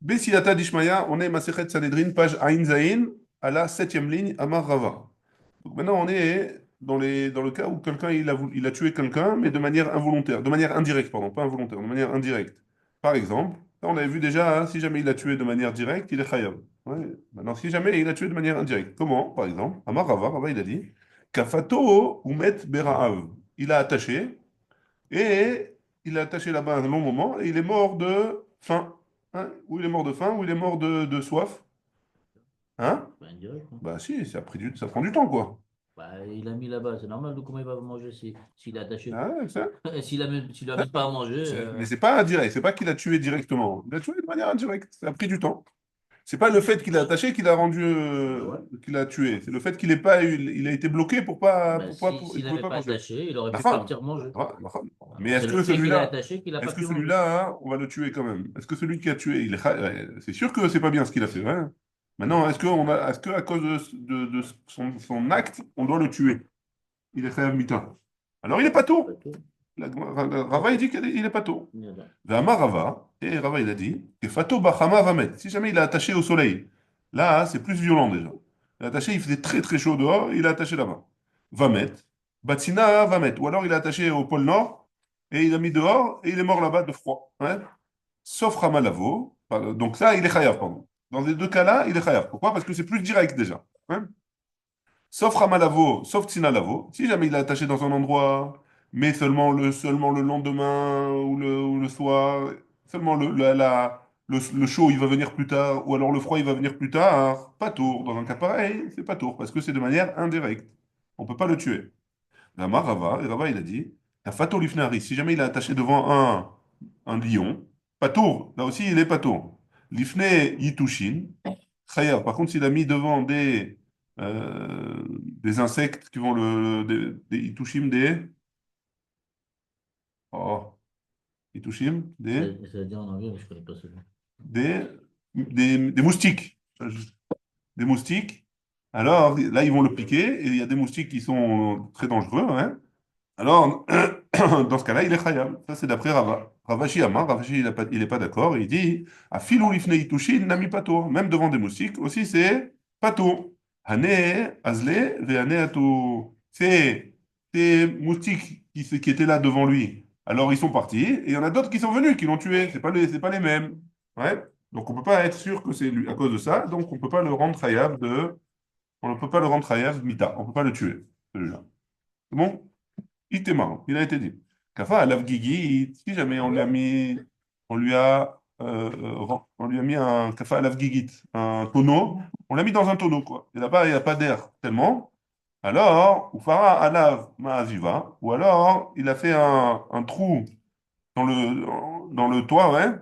Bessiyata d'Ishmaya, on est Masechet Sanhedrin, page Ain Zain, à la septième ligne, Amar Rava. Donc maintenant, on est dans le cas où quelqu'un il a tué quelqu'un, mais de manière involontaire, de manière indirecte, pardon, pas involontaire, de manière indirecte. Par exemple, là, on avait vu déjà, hein, si jamais il a tué de manière directe, il est chayav. Ouais. Maintenant, si jamais il a tué de manière indirecte, comment, par exemple, Amar Rava, Rava, il a dit, Kafato umet bera'av. Il a attaché, et il a attaché là-bas un long moment, et il est mort de faim. Hein? Ou il est mort de faim, ou il est mort de soif. Hein? Bah, indirect, hein. Bah si, ça prend du temps, quoi. Bah, il a mis là-bas, c'est normal, donc comment il va manger s'il est attaché? Ah ouais, ça. S'il ne lui amène pas à manger, Mais c'est pas indirect, c'est pas qu'il a tué directement. Il a tué de manière indirecte, ça a pris du temps. C'est pas le fait qu'il a attaché qui l'a rendu, bah ouais. qu'il a tué. C'est le fait qu'il ait pas eu, il a été bloqué Bah, il s'il pouvait n'avait pas pas manger. attaché, il aurait La pu femme. partir manger. Mais Bah, c'est le fait qu'il ait attaché qu'il n'a pas est-ce que pu manger. celui-là, hein, on va le tuer quand même? Est-ce que celui qui a tué, c'est sûr que c'est pas bien ce qu'il a fait, hein? Maintenant, est-ce que à cause de son acte, on doit le tuer? Il est chayav mita. Alors il est pas Pas tôt. tout. Rava, il dit qu'il est pas tôt. Voilà. V'amar Rava, et Rava, il a dit que fato bachama va mettre. Si jamais il est attaché au soleil, là, c'est plus violent déjà. Il est attaché, il faisait très très chaud dehors, il est attaché là-bas. Va mettre. Batsina va mettre. Ou alors il est attaché au pôle Nord, et il a mis dehors, et il est mort là-bas de froid. Hein. Sauf Ramalavo. Donc ça, il est chayav, pardon. Dans les deux cas-là, il est chayav. Pourquoi? Parce que c'est plus direct déjà. Hein. Sauf Ramalavo, sauf Tsinalavo, si jamais il est attaché dans un endroit, mais seulement le lendemain ou le soir, seulement le chaud il va venir plus tard, ou alors le froid il va venir plus tard, pas tour. Dans un cas pareil, c'est pas tour, parce que c'est de manière indirecte. On peut pas le tuer. La Rava, et Rava il a dit, la Fato Lifnari, si jamais il est attaché devant un lion, pas tour, là aussi il est pas tour. Lifne Yitushin, Chayav. Par contre, s'il a mis devant des insectes qui vont des Itushim, oh, Itushim, Ça veut dire en anglais, mais je ne connais pas ce mot. des, des moustiques. Des moustiques. Alors, là, ils vont le piquer, et il y a des moustiques qui sont très dangereux. Hein. Alors, dans ce cas-là, il est Chayav. Ça, c'est d'après Rava. Ravashi Amar, Ravashi, il n'est pas d'accord. Il dit, à filou lifne Itushin, nami pato. Même devant des moustiques, aussi, c'est pato. Hane, azle, ve hane ato. C'est des moustiques qui étaient là devant lui. Alors, ils sont partis, et il y en a d'autres qui sont venus, qui l'ont tué. C'est pas les mêmes. Ouais. Donc, on ne peut pas être sûr que c'est lui à cause de ça. Donc, on ne peut pas le rendre Chayav on ne peut pas le rendre Chayav mita. On ne peut pas le tuer, celui-là. C'est bon? Itémar, il a été dit. Kafa alav gigit, si jamais on lui a mis un kafa alav gigit, un tonneau, on l'a mis dans un tonneau, quoi. Et là-bas, il n'y a pas d'air tellement. Alors, ou fara alav ma'aziva, ou alors, il a fait un trou dans le toit, ouais,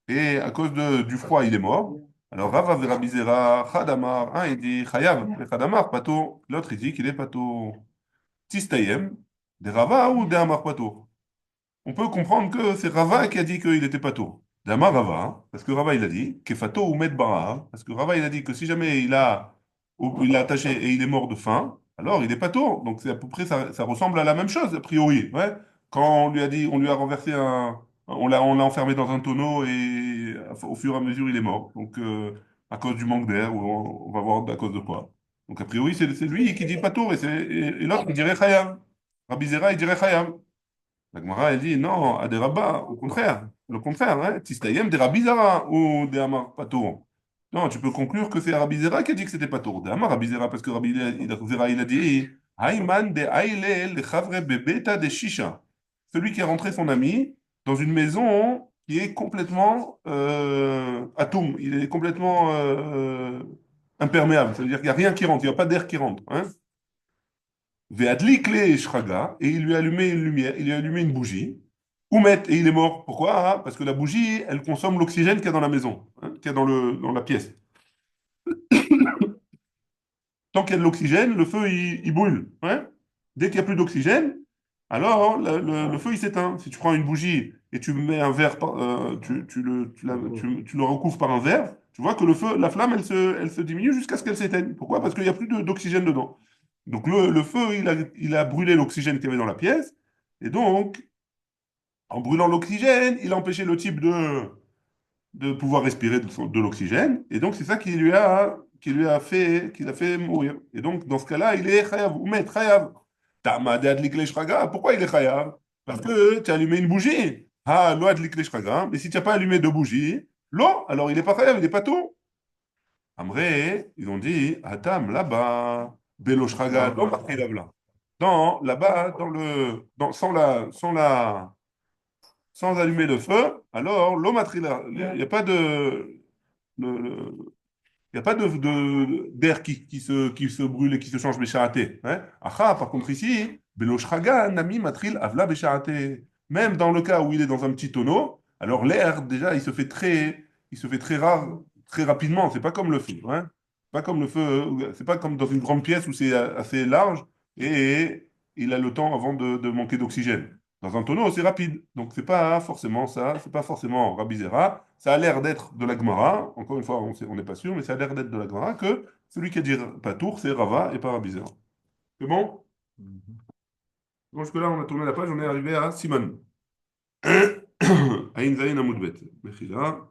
et à cause du froid, il est mort. Alors, Rava Verabizera, Khadamar, un, il dit Chayav, mais Khadamar, pato. L'autre, il dit qu'il est pato. Tistayem, des Rava ou des Amar Pato. On peut comprendre que c'est Rava qui a dit qu'il était Pato. D'Amar Rava, hein, parce que Rava il a dit, Kefato ou Med Bara, hein, parce que Rava il a dit que si jamais il a attaché et il est mort de faim, alors il est Pato. Donc c'est à peu près, ça ressemble à la même chose, a priori. Ouais. Quand on lui a dit, on lui a renversé on l'a enfermé dans un tonneau et au fur et à mesure il est mort. Donc à cause du manque d'air, ou on va voir à cause de quoi. Donc, a priori, c'est lui qui dit Patour et l'autre, il dirait Chayam. Rabbi Zera, il dirait Chayam. La Gemara, elle dit non, à des rabbins, au contraire. Le contraire, hein. Tistayem des Rabbi Zera ou des Amar Patour. Non, tu peux conclure que c'est Rabbi Zera qui a dit que c'était Patour. Des Amar Rabbi Zera, parce que Zera, il a dit Hayman de Aile le Chavre Bebeta de Shisha. Celui qui a rentré son ami dans une maison qui est complètement atome, il est complètement imperméable. Ça veut dire qu'il n'y a rien qui rentre, il n'y a pas d'air qui rentre. Hein. Ve'adlik le shraga, et il lui a allumé une lumière, il lui a allumé une bougie. Oumet, et il est mort. Pourquoi? Hein. Parce que la bougie, elle consomme l'oxygène qu'il y a dans la maison, hein, qu'il y a dans la pièce. Tant qu'il y a de l'oxygène, le feu, il brûle. Hein. Dès qu'il n'y a plus d'oxygène, alors le feu, il s'éteint. Si tu prends une bougie et tu mets un verre, tu le recouvres par un verre, tu vois que le feu, la flamme, elle se diminue jusqu'à ce qu'elle s'éteigne. Pourquoi? Parce qu'il n'y a plus d'oxygène dedans. Donc le feu, il a brûlé l'oxygène qu'il y avait dans la pièce. Et donc, en brûlant l'oxygène, il a empêché le type de de pouvoir respirer de l'oxygène. Et donc, c'est ça qui l'a fait mourir. Et donc, dans ce cas-là, il est chayav, ou met chayav. Ta'mad adlik le shraga. Pourquoi il est chayav? Parce que tu as allumé une bougie. Ah, lo adlik le shraga. Mais si tu n'as pas allumé de bougie, l'eau, alors il n'est pas chayav, il n'est pas tout. Amré, ils ont dit, Atam, là-bas, Belo shraga, dans là. Là-bas, sans allumer le feu, alors l'eau matrila, il n'y a pas de, il y a pas d'air qui se brûle et qui se change bécharaté. Hein? Aha, par contre ici, beloshraga, nami matril avla bécharaté. Même dans le cas où il est dans un petit tonneau, alors l'air, déjà, il se fait très rare, très rapidement. C'est pas comme le feu. Hein? Pas comme le feu, c'est pas comme dans une grande pièce où c'est assez large et il a le temps avant de manquer d'oxygène. Dans un tonneau, c'est rapide. Donc, c'est pas forcément ça, c'est pas forcément Rabbi Zera. Ça a l'air d'être de la Gemara. Encore une fois, on n'est pas sûr, mais ça a l'air d'être de la Gemara que celui qui a dit Patour, c'est Rava et pas Rabbi Zera. C'est bon? Mhm. Bon, jusque-là, on a tourné la page, on est arrivé à Simon. Aïn Zayin Amoudbet. Mechila.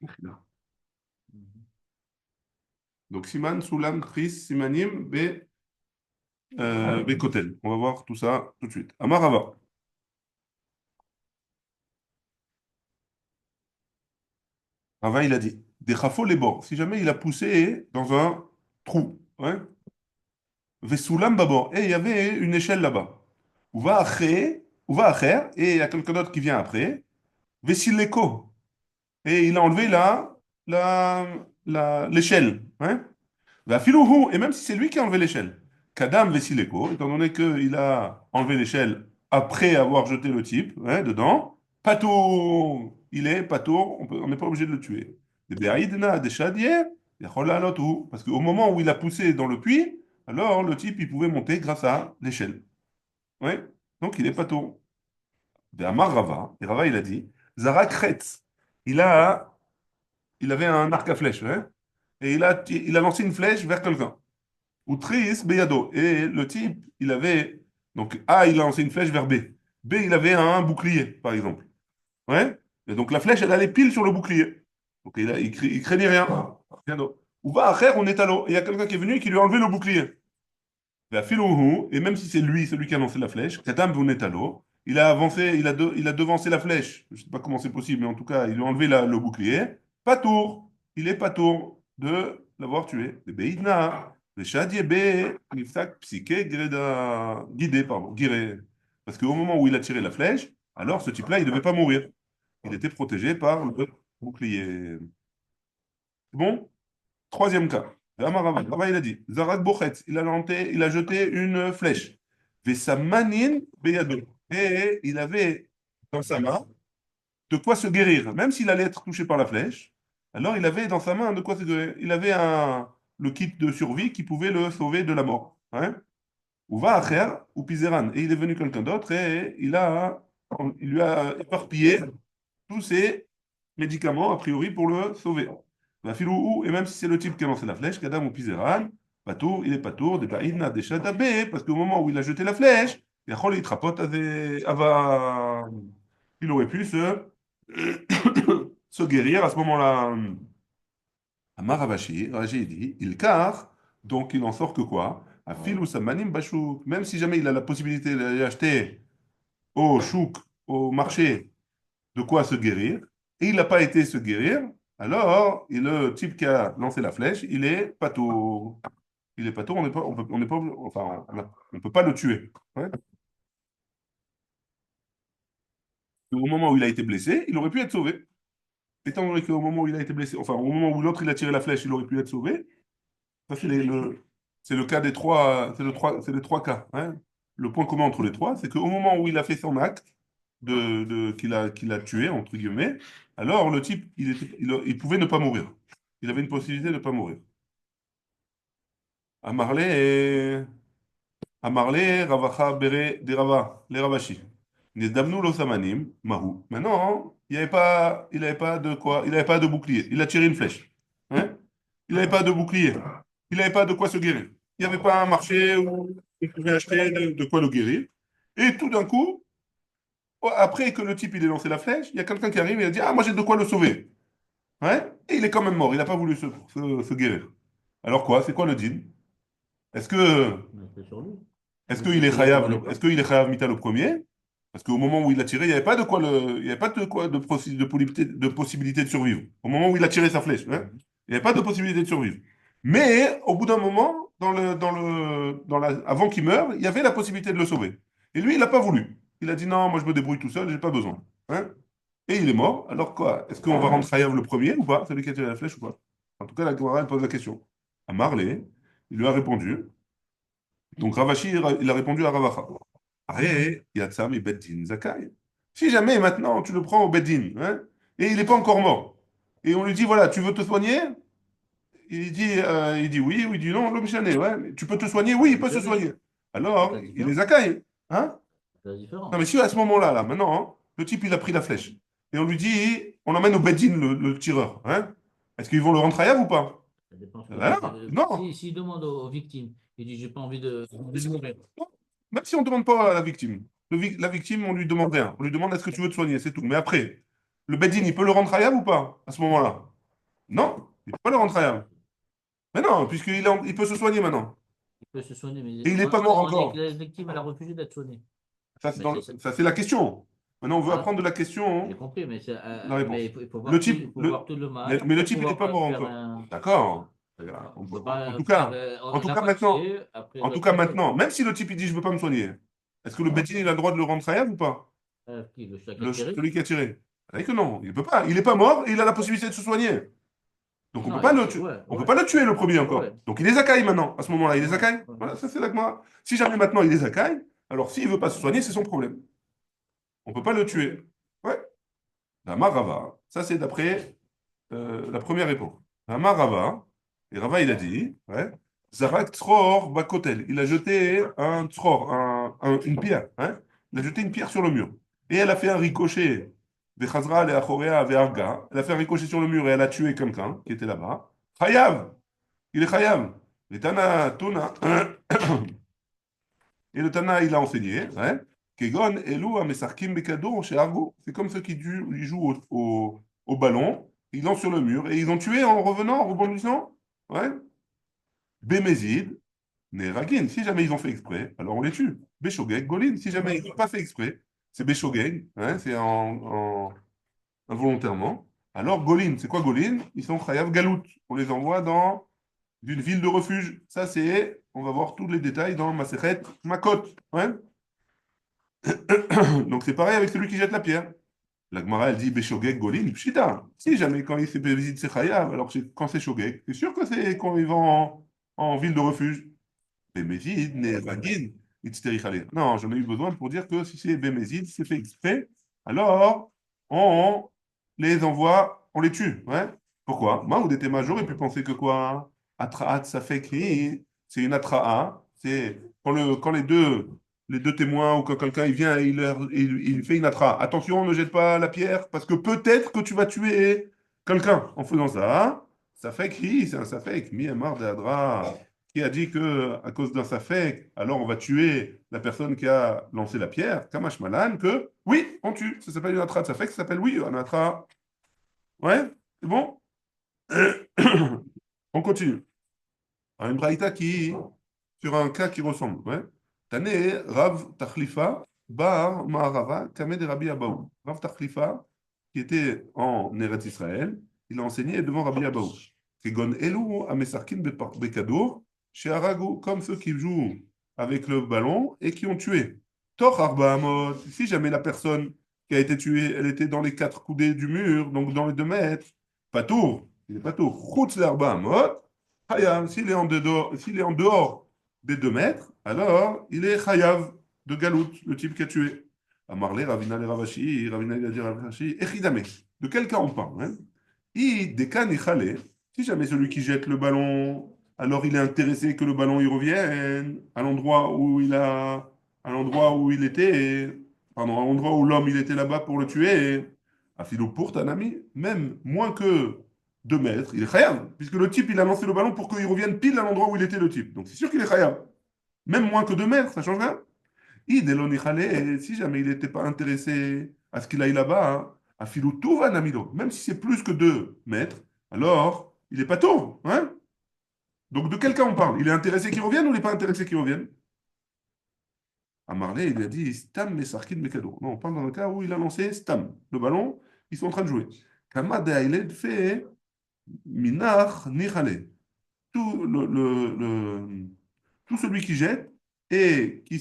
Mechila. Mhm. Donc, Siman, Sulam, Chris, Simanim, Kotel. On va voir tout ça tout de suite. Amar Rava. Rava, il a dit des chafos les bords. Si jamais il a poussé dans un trou, hein, Vesoulam babor. Et il y avait une échelle là-bas. Ou va acher, et il y a quelqu'un d'autre qui vient après. Vesileko. Et il a enlevé l'échelle. Hein? Vafilouhu. Et même si c'est lui qui a enlevé l'échelle. Kadam Vesileko, étant donné qu'il a enlevé l'échelle après avoir jeté le type hein, dedans, patour. Il est patour, on n'est pas obligé de le tuer. Des Be'aïdna, des Shadier, parce qu'au moment où il a poussé dans le puits, alors le type il pouvait monter grâce à l'échelle. Ouais. Donc il est patour. Amar Rava, et Rava il a dit, Zara Kretz, il a, il avait un arc à flèche, hein, et il a lancé une flèche vers quelqu'un. Ou Tris Beyado, et le type, il avait, donc A, il a lancé une flèche vers B. B, il avait un bouclier, par exemple. Ouais. Et donc la flèche, elle allait pile sur le bouclier. Donc il craignait rien. Rien d'autre. Ou va à on est à l'eau. Et il y a quelqu'un qui est venu et qui lui a enlevé le bouclier. Et même si c'est lui, celui qui a lancé la flèche, Kadam Bunetalo, il a avancé, il a devancé la flèche. Je ne sais pas comment c'est possible, mais en tout cas, il lui a enlevé le bouclier. Pas tour. Il est pas tour de l'avoir tué. Le Beidna, le Shadiebe, Nifsak, Psyché, guidé, pardon, guiré. Parce qu'au moment où il a tiré la flèche, alors ce type-là, il ne devait pas mourir. Il était protégé par le bouclier. C'est bon? Troisième cas. Amarava, Rava, il a dit, Zarak Bochetz, il a jeté une flèche. Vesamanin beyado. Et il avait dans sa main de quoi se guérir. Même s'il allait être touché par la flèche, alors il avait dans sa main de quoi se guérir. Il avait le kit de survie qui pouvait le sauver de la mort. Hein? Ou va acher, ou pizeran. Et il est venu quelqu'un d'autre et il lui a éparpillé tous ces médicaments, a priori, pour le sauver. La filou, et même si c'est le type qui a lancé la flèche, Kadam ou Pizeran, Patour, il est Patour, des Baïdna, des Shadabé, parce qu'au moment où il a jeté la flèche, il trapote il aurait pu se guérir à ce moment-là. Amaravashi, Raji dit, il car, donc il en sort que quoi? À filou samanim bashou, même si jamais il a la possibilité d'aller acheter au chouk, au marché, de quoi se guérir, et il n'a pas été se guérir, alors le type qui a lancé la flèche, il est pato. Il est pato, on n'est pas, enfin, on peut pas le tuer. Ouais. Au moment où il a été blessé, il aurait pu être sauvé. Étant donné qu'au moment où il a été blessé, enfin, au moment où l'autre il a tiré la flèche, il aurait pu être sauvé. Ça, c'est le cas des trois, c'est les trois cas. Hein. Le point commun entre les trois, c'est qu'au moment où il a fait son acte, qu'il a tué, entre guillemets, alors le type, il pouvait ne pas mourir. Il avait une possibilité de ne pas mourir. Amarle, Amarle, Ravacha, Bere, des Rava, les Ravashi. Nedamnu lo samanim, Mahu. Maintenant, il avait pas de quoi, il n'avait pas de bouclier. Il a tiré une flèche. Hein? Il n'avait pas de bouclier. Il n'avait pas de quoi se guérir. Il n'y avait pas un marché où il pouvait acheter de quoi le guérir. Et tout d'un coup, après que le type il ait lancé la flèche, il y a quelqu'un qui arrive et il dit, ah, moi j'ai de quoi le sauver. Ouais? Et il est quand même mort, il n'a pas voulu se guérir. Alors quoi? C'est quoi le deal? Est-ce que Mais c'est sur lui. Est-ce Vu qu'il qu'il est priait chayav, pendant les est-ce temps. qu'il est chayav mita le premier? Parce qu'au moment où il a tiré, il n'y avait pas de quoi il y avait pas de quoi de possibilité de survivre. Au moment où il a tiré sa flèche, hein, Mhm. il n'y avait pas de possibilité de survivre. Mais au bout d'un moment, avant qu'il meure, il y avait la possibilité de le sauver. Et lui, il n'a pas voulu. Il a dit non, moi je me débrouille tout seul, j'ai pas besoin. Hein. Et il est mort. Alors quoi? Est-ce qu'on va rendre chayav le premier ou pas? Celui qui a tiré la flèche ou pas? En tout cas, la Gemara, elle pose la question. À Marley, il lui a répondu. Donc Ravashi, il a répondu à Ravacha. Arrête, Yatsam et Beddin Zakai. Si jamais maintenant tu le prends au Beddin, hein, et il n'est pas encore mort, et on lui dit voilà, tu veux te soigner? Il dit oui, ou il dit non, l'homme chané, ouais, mais tu peux te soigner? Oui, il peut se soigner. C'est Alors, la il est différence. Zakai. Hein? C'est la Non, mais différence. si à ce moment-là, là, maintenant, hein, le type il a pris la flèche, et on lui dit on emmène au Beddin le tireur, hein? Est-ce qu'ils vont le rendre Hayav ou pas? Ça dépend ce que Ben non, non. s'il demande aux victimes, il dit j'ai pas envie de mourir. Non. Même si on ne demande pas à la victime. La victime, on lui demande rien. On lui demande est-ce que tu veux te soigner, c'est tout. Mais après, le Beddin, il peut le rendre hayab ou pas à ce moment-là? Non, il ne peut pas le rendre hayab. Mais non, il peut se soigner maintenant. Il peut se soigner, Et mais il n'est pas mort on dit que encore. la victime elle a refusé d'être soignée. Ça, c'est Mais c'est ça. ça, c'est la question. Maintenant, on veut Voilà. apprendre de la J'ai question compris, la réponse. mais il faut Le voir type, il faut voir tout le mal mais le pour type, il n'est pouvoir pas mort faire encore. un. D'accord. On peut pas faire En tout cas la maintenant, tuer après en tout l'autre cas personne. maintenant, même si le type il dit je veux pas me soigner, est-ce que le Beddin il a le droit de le rendre hayab ou pas? Qui, le chat qui a tiré? Celui qui a tiré. Il dit que non, il peut pas. Il n'est pas mort et il a la possibilité de se soigner. Donc on peut Non, pas le tuer. ouais, On peut ouais, pas le tuer le premier encore. ouais, Donc il est Zakai maintenant. À ce moment-là, il est ouais, Zakai. ouais. Voilà, ça c'est l'agma. Si jamais maintenant il est Zakai, alors s'il veut pas se soigner, c'est son problème. On peut pas le Ok. tuer. Ouais. La Marava. Ça c'est d'après la première époque. La Marava. Et Rava il a dit, ouais, Zarak Tzror Bakotel. Il a jeté un Tzror, une pierre. Hein. Il a jeté une pierre sur le mur. Et elle a fait un ricochet. Des Chazra, les Achorea, des Arga. Elle a fait un ricochet sur le mur et elle a tué quelqu'un qui était là-bas. Chayav. Il est Chayav. Et Tana, Tona, et le Tana, il a enseigné, ouais, Kegon, Elou, Amesarkim, Bekado, chez Argo. C'est comme ceux qui ils jouent au ballon, ils lancent sur le mur et ils ont tué en revenant, en rebondissant. Ouais. Bémézid, Neragin. Si jamais ils ont fait exprès, alors on les tue. Béchogeg, Golin. Si jamais ils n'ont pas fait exprès, c'est Béchogeg, hein, c'est involontairement. Alors Golin, c'est quoi Golin? Ils sont Chayav Galout. On les envoie dans d'une ville de refuge. Ça, c'est, on va voir tous les détails dans Masechet Makot. Ouais. Donc c'est pareil avec celui qui jette la pierre. La Gemara, elle dit Beshogeg Golin, Pshita. Si jamais quand il fait visite c'est Chayav, alors quand c'est Shogeg, c'est sûr que c'est quand ils vont en ville de refuge. Bémézid, Nevagin, Itzterich Ale. Non, j'en ai eu besoin pour dire que si c'est Bémézid, c'est fait exprès, alors on les envoie, on les tue. Ouais. Pourquoi? Moi, ou était major, j'aurais pu penser que quoi? Atraat, ça fait qui? C'est une atra'a. C'est quand les deux témoins ou quand quelqu'un il vient et il fait une atra'a. Attention, ne jette pas la pierre parce que peut-être que tu vas tuer quelqu'un en faisant ça. Ça fait qui? C'est un ça fait. Mi amar de Hadra qui a dit que à cause d'un safek, alors on va tuer la personne qui a lancé la pierre, Kamash Malan, que oui, on tue. Ça s'appelle une atra de safek, ça s'appelle oui, un atra. Ouais, c'est bon? On continue. Alors, une braïta sur un cas qui ressemble. Ouais. Tane Rav Tachlifa, Bar Maharava, Kamed Rabbi Abaou. Rav Tachlifa, qui était en Eretz Israël, il a enseigné devant Rabbi Abaou. Kegon Elou, Amesarkin Bekadour, chez Arago, comme ceux qui jouent avec le ballon et qui ont tué. Tor Arba Amot, si jamais la personne qui a été tuée, elle était dans les quatre coudées du mur, donc dans les 2 mètres, pas tour, il n'est pas tour. Chutz l'Arba Amot, Chayav, s'il est en dehors des 2 mètres, alors il est Chayav de Galout, le type qui a tué. Amarle, Ravina le Ravashi, Ravina il a dit Ravashi, Echidame. De quel cas on parle, hein? Dekan Ichale, si jamais celui qui jette le ballon, alors il est intéressé que le ballon y revienne à l'endroit où il était, pardon, à l'endroit où l'homme il était là-bas pour le tuer. Afilo pour Tanami, même moins que 2 mètres, il est khayab, puisque le type il a lancé le ballon pour qu'il revienne pile à l'endroit où il était le type. Donc c'est sûr qu'il est khayab. même moins que 2 mètres, ça change rien. Si jamais il n'était pas intéressé à ce qu'il aille là-bas, hein, à filou tout va namilo, même si c'est plus que 2 mètres, alors il n'est pas tôt. Hein? Donc de quel cas on parle? Il est intéressé qu'il revienne ou il n'est pas intéressé qu'il revienne? À Marley, il lui a dit Stam Mesarkin Mekado. Non, on parle dans le cas où il a lancé Stam, le ballon, ils sont en train de jouer. Kama de Ailed fait Minach Nichale. Tout celui qui jette et qui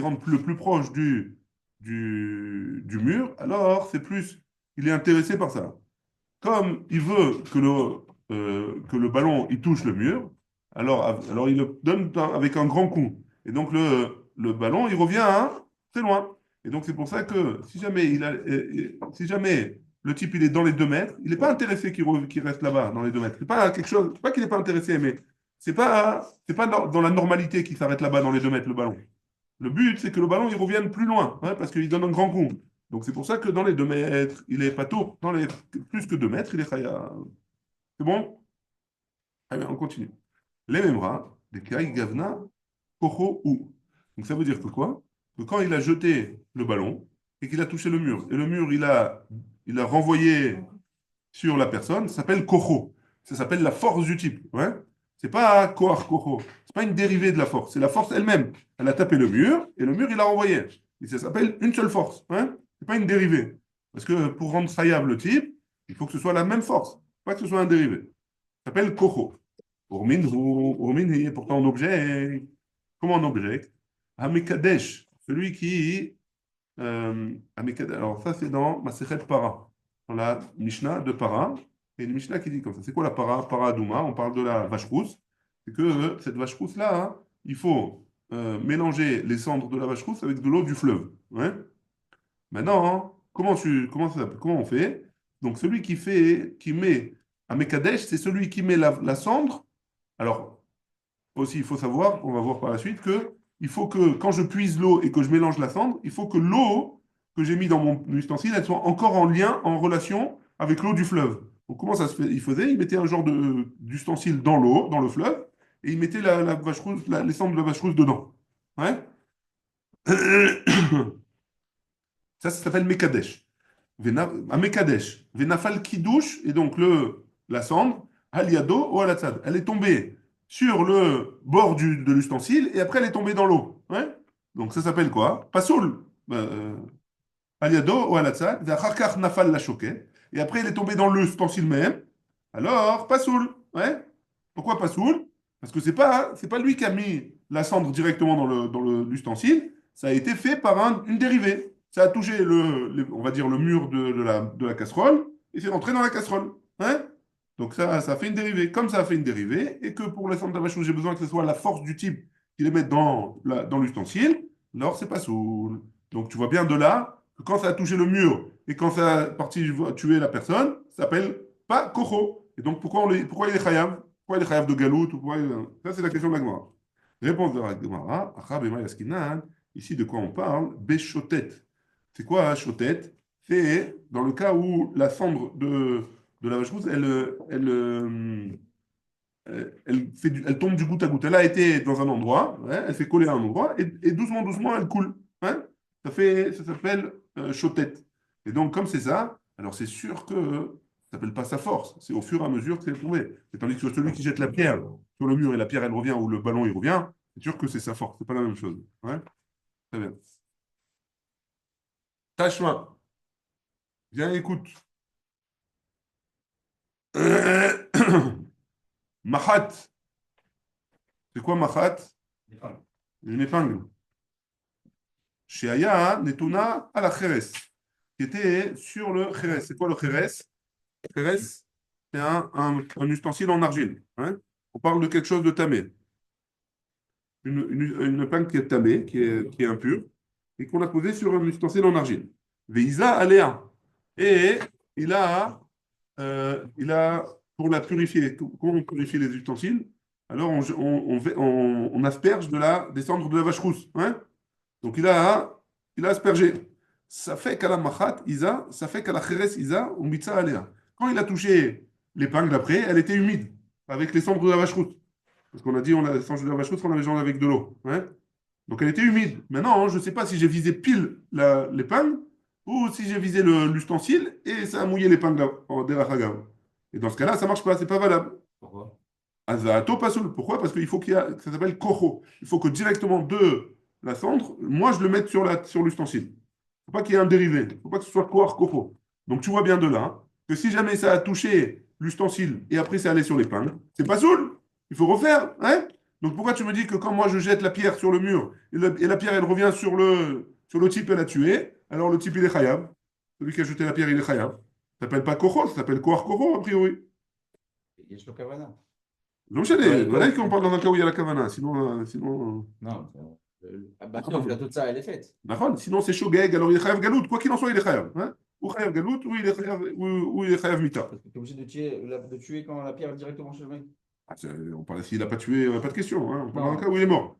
rentre le plus proche du mur, alors c'est plus, il est intéressé par ça. Comme il veut que le ballon il touche le mur, alors il le donne avec un grand coup. Et donc le ballon, il revient très loin. Et donc c'est pour ça que si jamais le type il est dans les 2 mètres, il n'est pas intéressé qu'il reste là-bas, dans les 2 mètres. C'est pas quelque chose, c'est pas qu'il n'est pas intéressé, mais c'est pas dans la normalité qu'il s'arrête là-bas dans les 2 mètres, le ballon. Le but, c'est que le ballon il revienne plus loin, hein, parce qu'il donne un grand coup. Donc c'est pour ça que dans les 2 mètres, il est pas tôt. Dans les plus que 2 mètres, il est chaya. C'est bon? Allez, on continue. Les memra, des kai gavna, kocho ou. Donc ça veut dire que quoi? Que quand il a jeté le ballon et qu'il a touché le mur, et le mur il a renvoyé sur la personne, ça s'appelle kocho. Ça s'appelle la force du type. Ouais? C'est pas koach kocho. C'est pas une dérivée de la force. C'est la force elle-même. Elle a tapé le mur et le mur il a renvoyé. Et ça s'appelle une seule force. Hein? C'est pas une dérivée. Parce que pour rendre saillable le type, il faut que ce soit la même force, pas que ce soit un dérivé. Ça s'appelle kocho. Urmin est pourtant un objet. Comment un objet? Hamikadesh, celui qui. Alors, ça, c'est dans Masechet Para, dans la Mishnah de Para. Et une Mishnah qui dit comme ça. C'est quoi la Para? Para Adouma, on parle de la vache rousse. C'est que cette vache rousse-là, hein, il faut mélanger les cendres de la vache rousse avec de l'eau du fleuve. Ouais. Maintenant, hein, comment on fait? Donc, celui qui met à Mekadesh, c'est celui qui met la cendre. Alors, aussi, il faut savoir, on va voir par la suite, que il faut que quand je puise l'eau et que je mélange la cendre, il faut que l'eau que j'ai mis dans mon ustensile, elle soit encore en lien, en relation avec l'eau du fleuve. Donc, comment ça se fait? Il faisait, il mettait un genre d'ustensile dans l'eau, dans le fleuve, et il mettait la vache rousse, les cendres de la vache rousse dedans. Ouais. Ça s'appelle Mekadesh. À Mekadesh. Venafal Kiddush, et donc la cendre, Aliado ou Alatzad. Elle est tombée sur le bord de l'ustensile et après elle est tombée dans l'eau. Ouais. Donc ça s'appelle quoi? Pasoul. Aliado ou Alatzad. Ve'acharkach Nafal la choquet. Et après elle est tombée dans l'ustensile même. Alors, Pasoul. Ouais. Pourquoi Pasoul? Parce que c'est pas lui qui a mis la cendre directement l'ustensile. Ça a été fait par une dérivée. Ça a touché on va dire le mur de la casserole et c'est rentré dans la casserole. Hein. Donc ça fait une dérivée. Comme ça a fait une dérivée et que pour les cendres de la vache, j'ai besoin que ce soit la force du type qui les mette dans l'ustensile, alors c'est pas soul. Donc tu vois bien de là que quand ça a touché le mur et quand ça a parti tuer la personne, ça s'appelle pas cocho. Et donc pourquoi il est chayav? Pourquoi il est chayav de galout ou Ça c'est la question de la Gemara. Réponse de la Gemara. Achab ema yaskinan. Ici, de quoi on parle? Béchotet. C'est quoi, chotet? C'est dans le cas où la cendre de la vache rousse, elle tombe du goutte à goutte. Elle a été dans un endroit, ouais, elle s'est collée à un endroit, et doucement, doucement, elle coule. Hein. Ça s'appelle chotet. Et donc, comme c'est ça, alors c'est sûr que ça s'appelle pas sa force. C'est au fur et à mesure que c'est tombé. Et tandis que celui qui jette la pierre sur le mur et la pierre, elle revient, ou le ballon, il revient, c'est sûr que c'est sa force. C'est pas la même chose. Ouais. Très bien. Tachma, viens, écoute. Mahat, c'est quoi Mahat? Une épingle. Chez Aya, Netuna à la Kheres, qui était sur le Kheres. C'est quoi le Kheres? Kheres, c'est un ustensile en argile. Hein. On parle de quelque chose de tamé. Une épingle qui est tamée, qui est impure, et qu'on a posée sur un ustensile en argile. Veisa Aléa. Et il a, pour la purifier, comment on purifie les ustensiles? Alors on asperge des cendres de la vache rousse. Hein. Donc il a aspergé. Ça fait qu'à la machat, Isa, ça fait qu'à la cheres, Isa, ou mitza aléa. Quand il a touché l'épingle après, elle était humide, avec les cendres de la vache rousse. Parce qu'on a dit, sans je la vache on avait genre avec de l'eau. Ouais. Donc elle était humide. Maintenant, je ne sais pas si j'ai visé pile l'épingle ou si j'ai visé l'ustensile et ça a mouillé l'épingle en derrière Hagav. Et dans ce cas-là, ça ne marche pas, c'est pas valable. Pourquoi? Azato pasoul. Pourquoi? Parce qu'il faut qu'il y a, ça s'appelle kocho. Il faut que directement de la cendre, moi je le mette sur l'ustensile. Il ne faut pas qu'il y ait un dérivé. Il ne faut pas que ce soit koach kocho. Donc tu vois bien de là que si jamais ça a touché l'ustensile et après c'est allé sur l'épingle, c'est pasoul. Il faut refaire. Hein. Donc pourquoi tu me dis que quand moi je jette la pierre sur le mur et la pierre elle revient sur le type elle a tué, alors le type il est chayav. Celui qui a jeté la pierre il est chayav. Ça s'appelle pas kocho, ça s'appelle koach kocho a priori. יש לו כוונה. לא משנה, לא, ודאי qu'on parle dans un cas où il y a la כוונה, sinon, Non, בסוף התוצאה elle est faite. נכון, sinon c'est שוגג, alors il est חייב גלות, quoi qu'il en soit il est חייב, hein? הוא חייב גלות ou il est חייב מיתה. Parce que t'es obligé de tuer quand la pierre est directement chez le mec. On parle, s'il n'a pas tué, pas de question, hein? On parle dans un Non. cas où il est mort.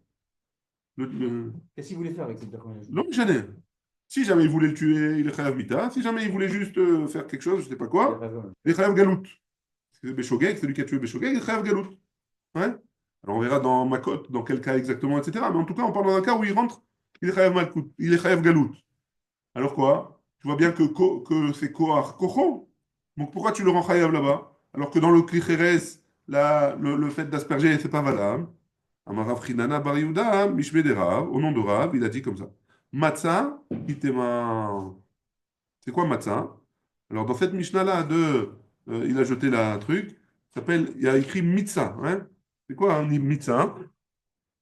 Qu'est-ce qu'il voulait faire avec cette pierre? Non, משנה. Si jamais il voulait le tuer, il est חייב מיתה, si jamais il voulait juste faire quelque chose, je sais pas quoi, il est חייב גלות. C'est Béchogeg, celui qui a tué Béchogeg, il est חייב גלות. Ouais. Alors on verra dans Makot, dans quel cas exactement, etc. Mais en tout cas, on parle dans un cas où il rentre, il est Chayav Malkout, il est Chayav Galout. Alors quoi? Tu vois bien que c'est Kohar Kocho. Donc pourquoi tu le rends Chayav là-bas? Alors que dans le Klicheres, le fait d'asperger, c'est pas valable. Amarav Chinana Bar Yehuda, Mishme de Rav, au nom de Rav, il a dit comme ça. Matzah, itema. C'est quoi Matzah? Alors dans cette Mishnah-là, il a jeté la truc, il y a écrit Mitzah. Hein. C'est quoi un Mitzah?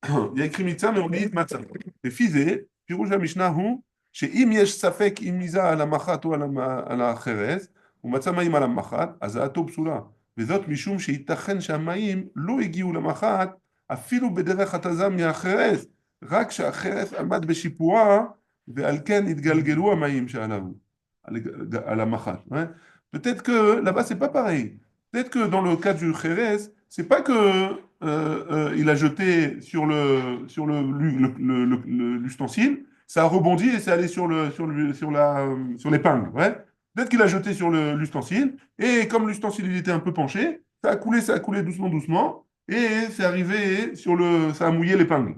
Il y a écrit Mitzah, mais on dit Matzah. Et Fizé, Pirouj Mishnah, שאם יש ספק אם מיזה על המחט או על החרס, ומצא מים על המחט, אז דעתו פסולה. וזאת משום שייתכן שהמים לא הגיעו למחט, אפילו בדרך התזה מהחרס, רק שהחרס עמד בשיפועה, ועל כן התגלגלו המים שעליו, על המחט. Peut-être que là-bas, c'est pas pareil. Peut-être que dans le cas du Kheres, c'est pas que il a jeté sur l'ustensile, ça a rebondi et c'est allé sur l'épingle. Ouais. Peut-être qu'il a jeté sur l'ustensile et comme l'ustensile il était un peu penché, ça a coulé doucement, doucement et c'est arrivé ça a mouillé l'épingle.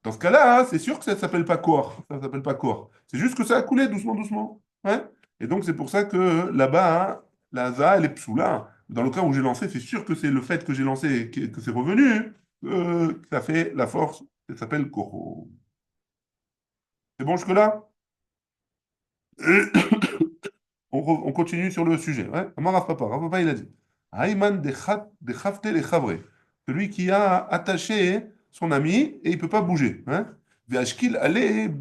Dans ce cas-là, c'est sûr que ça ne s'appelle pas corps. Ça s'appelle pas corps. C'est juste que ça a coulé doucement, doucement. Ouais. Et donc c'est pour ça que là-bas, hein, la za, elle est psoula. Dans le cas où j'ai lancé, c'est sûr que c'est le fait que j'ai lancé et que c'est revenu, que ça fait la force. Ça s'appelle koro. C'est bon jusque-là? On continue sur le sujet. Ouais? Amar Rav Papa, il a dit Haïman de chafte le chavre. Celui qui a attaché son ami et il ne peut pas bouger. Hein? Ve'ashkil ale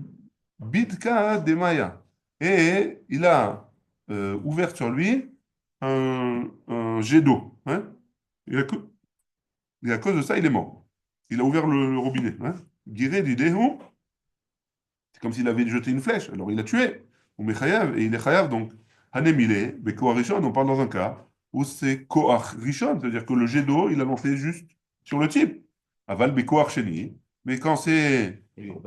bidka de maya. Et il a ouvert sur lui un jet d'eau. Hein? Et à cause de ça, il est mort. Il a ouvert le robinet. Hein? Guiré du déhou. C'est comme s'il avait jeté une flèche. Alors il a tué. Ou Mechayav, et il est Chayav. Donc, Hanemile, mais Koach Rishon, on parle dans un cas où c'est Koach Rishon, c'est-à-dire que le jet d'eau, il a lancé juste sur le type. Aval Bekoach Sheni. Mais quand c'est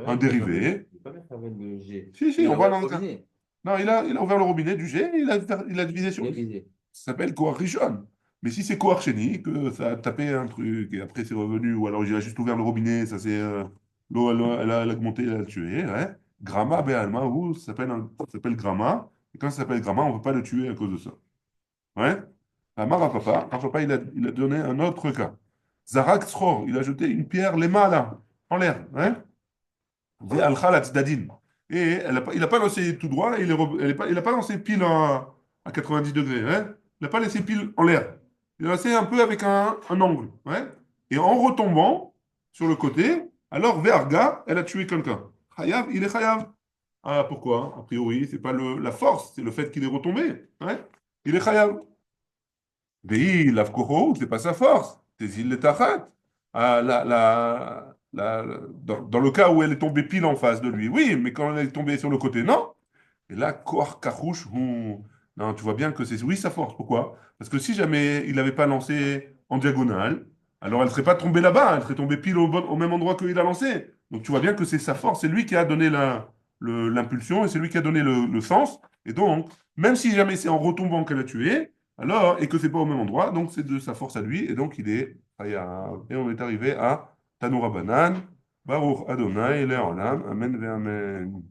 un dérivé. Il peut pas mettre avec le G. Si, on parle dans un cas. robinet. Non, il a ouvert le robinet du jet, il a divisé sur Il a lui. visé. Ça s'appelle Koach Rishon. Mais si c'est Koach Sheni, que ça a tapé un truc et après c'est revenu, ou alors il a juste ouvert le robinet, ça c'est. L'eau, elle a augmenté, elle a tué. Ouais. Gramma Be'alma, ou ça s'appelle Gramma. Et quand ça s'appelle Gramma, on ne peut pas le tuer à cause de ça. Ouais. Amar Papa, il a donné un autre cas. Zarak Sror, il a jeté une pierre, les mains là, en l'air. Ouais. Ve'alcha la tzedadin. Et il n'a pas lancé tout droit, il n'a pas lancé pile à 90 degrés. Hein. Il n'a pas laissé pile en l'air. Il a lancé un peu avec un angle. Ouais. Et en retombant sur le côté, alors Verga, elle a tué quelqu'un. Chayav, il est Chayav. Ah, pourquoi? A priori, c'est pas la force, c'est le fait qu'il est retombé. Ouais. Il est Chayav. Vehi, l'avkoho, c'est pas sa force. C'est il le tachat. Ah, dans le cas où elle est tombée pile en face de lui, oui, mais quand elle est tombée sur le côté, non. Et là, Koach Karouche, non, tu vois bien que c'est oui sa force. Pourquoi? Parce que si jamais il n'avait pas lancé en diagonale, alors elle ne serait pas tombée là-bas, elle serait tombée pile au même endroit qu'il a lancé. Donc tu vois bien que c'est sa force, c'est lui qui a donné l'impulsion et c'est lui qui a donné le sens. Et donc, même si jamais c'est en retombant qu'elle a tué, alors, et que c'est pas au même endroit, donc c'est de sa force à lui, et donc il est Chayav. Et on est arrivé à Tanoura Banan, Baruch Adonai, Le'olam, Amen ve Amen.